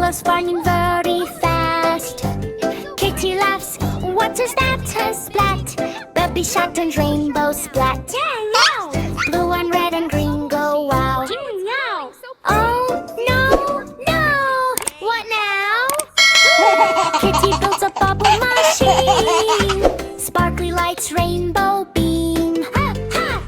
goes running very fast. Kitty laughs, what is that? A splat. Baby shark turns rainbow splat. Blue and red and green go wow. Oh no, no! What now? Kitty builds a bubble machine. Sparkly lights, rainbow beam.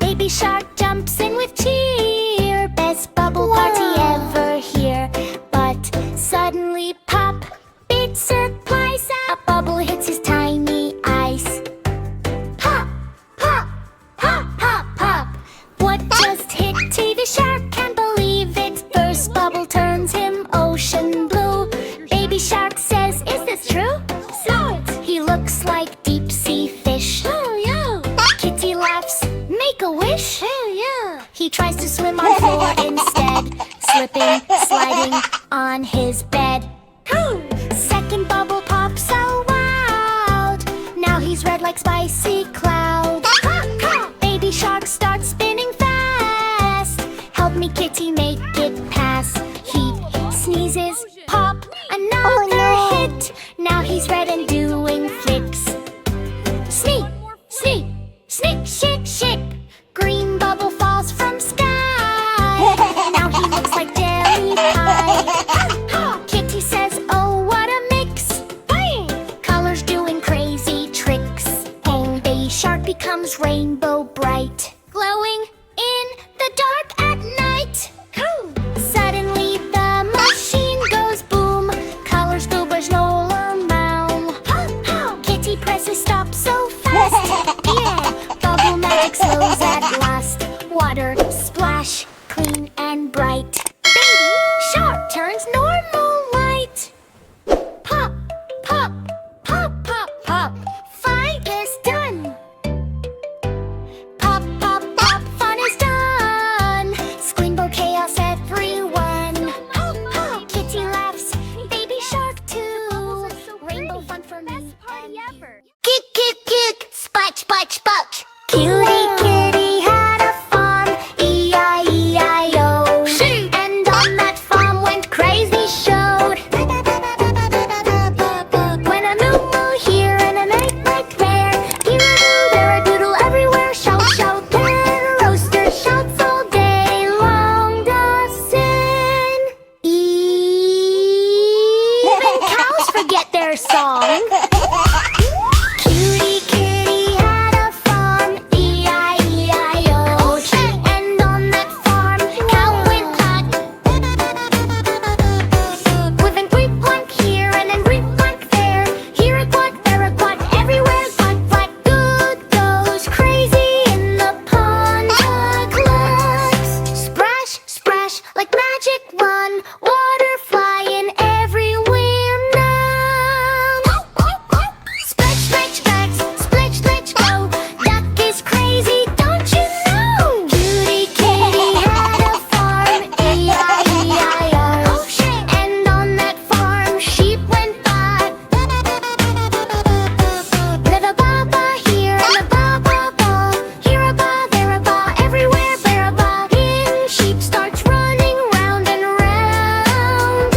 Baby shark jumps in with cheer. Best bubble party ever here. But suddenly pop, big surprise! A bubble hits his tiny eyes. Pop, pop, pop, pop, pop. What just hit TV shark? Can't believe it. First bubble turns him ocean blue. Baby shark says, is this true? So he looks like deep sea fish. Kitty laughs, make a wish. He tries to swim on floor instead, slipping, sliding on his bed. Second bubble pops out loud. Now he's red like spicy cloud. Baby shark starts spinning fast. Help me, Kitty, make it pass. He sneezes, pop, another hit. Now he's red and doing flicks. Sneak, sneak, sneak, shake, shake. Green bubble falls from sky. Now he looks like jelly pie. Kitty says, oh, what a mix. Colors doing crazy tricks. Baby shark becomes rainbow bright, glowing in the dark at night. Suddenly the machine goes boom. Colors go no mound. Kitty presses stop so fast. Yeah, bubble magic slows at last. Water splash, clean and bright. Baby shark turns normal light. Pop, pop, pop, pop, pop. Fight is done. Pop, pop, pop, fun is done. Screambow chaos everyone. Kitty laughs, baby shark too. Rainbow fun for me. Kick, kick, kick, spot, spot, spot. Cutie kitty had a farm, E-I-E-I-O. And on that farm went crazy showed. When a moo-moo here and a night-night there, here a doo, there a doodle everywhere. Shout, shout, there a rooster shouts all day long. Doesn't even cows forget their song. Cutie kitty had a farm, E-I-E-I-O. And on that farm, cow went quack. With an queep quack here and an queep quack there. Here a quack, there a quack, everywhere quack, quack. Good goes crazy in the pond. The clucks splash, splash like magic run. Water flying everywhere now. Splash, splash, splash, splash, splash, go. Duck is crazy, don't you know? Cutie kitty had a farm, E-I-E-I-O. And on that farm, sheep went by. Live a ba-ba here and a ba-ba-ba. Here a ba, there a ba, everywhere there a ba. In sheep starts running round and round.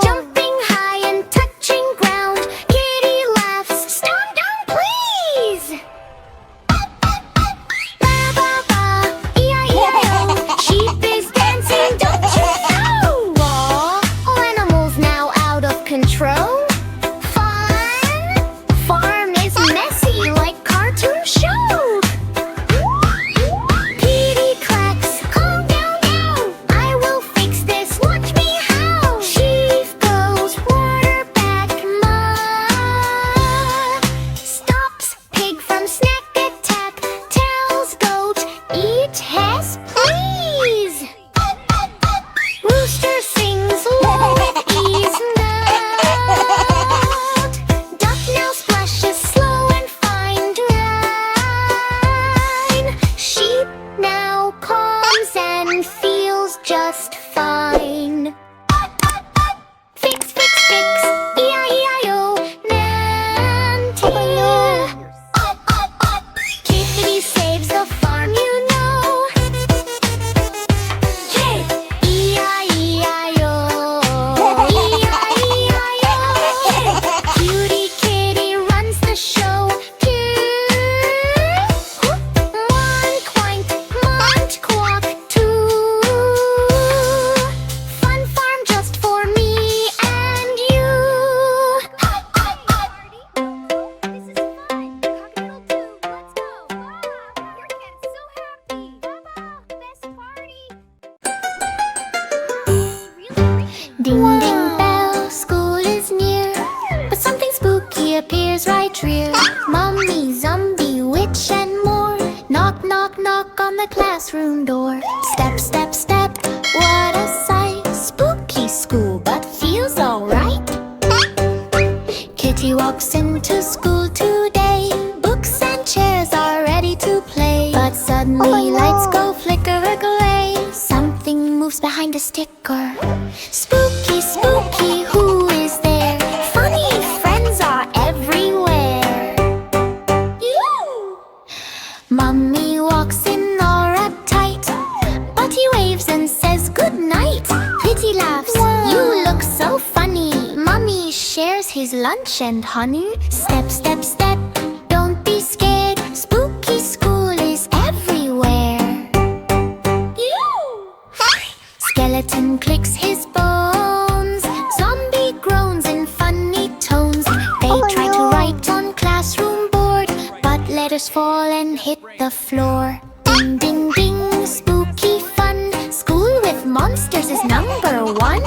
Jumping high and touching ground. Kitty laughs, stop down please. Ba-ba-ba, E-I-E-I-O. Sheep is dancing, don't you know? All animals now out of control. Fun! Farm is messy like cartoon show. Kitty clacks, calm down now. I will fix this, watch me how. Sheep goes, water back, mud. Stops pig from snack attack. Tells goat, eat hess please. Rooster sings low with ease not. Duck now splashes slow and fine line. Sheep now calms and feels just fine. Fix, fix, fix, E-I-E-I-O. Nanty. Kitty saves the farm, you know. Hey, E-I-E-I-O. Ding ding bell, school is near, but something spooky appears right rear. Mummy, zombie, witch and more. Knock, knock, knock on the classroom door. Step, step, step, what a sight. Spooky school, but feels alright. Kitty walks into school today. Books and chairs are ready to play. But suddenly lights go flicker-a-glay. Something moves behind a sticker. Spooky, spooky, who is there? Funny friends are everywhere. Mummy walks in all uptight, but he waves and says good night. Kitty laughs, you look so funny. Mummy shares his lunch and honey. Step, step, step, don't be scared. Spooky school is everywhere. Skeleton clicks his bones. Zombie groans in funny tones. They try to write on classroom board, but letters fall and hit the floor. Ding, ding, ding, spooky fun. School with monsters is #1.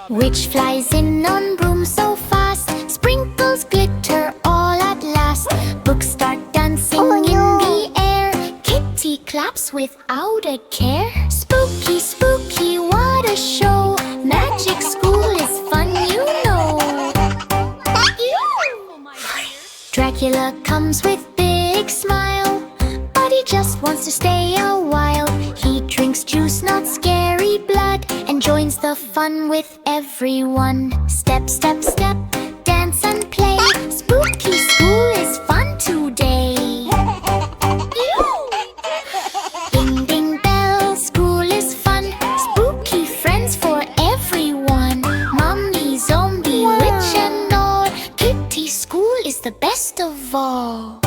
Witch flies in on broom so fast. Sprinkles glitter all at last. Books start dancing in the air. Kitty claps without a care. Spooky, spooky, what a show. Magic school is fun, you know. Dracula comes with big smile, but he just wants to stay a while. He drinks juice, not scary blood, and joins the fun with everyone. Step, step, step, dance and play. Spooky school is fun today. Ding, ding bell, school is fun. Spooky friends for everyone. Mummy, zombie, witch and all. Kitty school is the best of all.